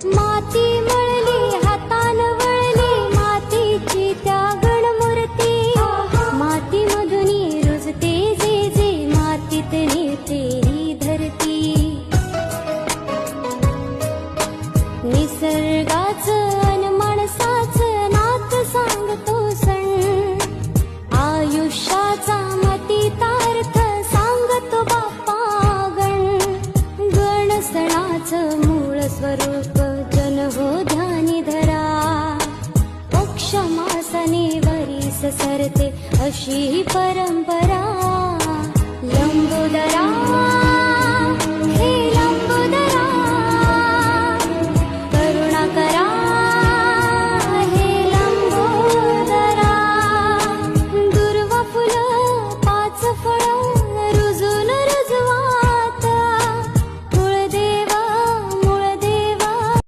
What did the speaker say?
माती मळली हातान वळली मातीची त्या गणमूर्ती माती मधुनी रुजते जे जे मातीत नेते ही धरती निसर्गाचं अन माणसाचं नात सांगतो सण आयुष्याचा मतितार्थ सांगतो बाप्पा गण सणाचं मूळ स्वरूप जन हो ध्यानी धरा पक्ष मासाने वरीस सरते अशी परंपरा।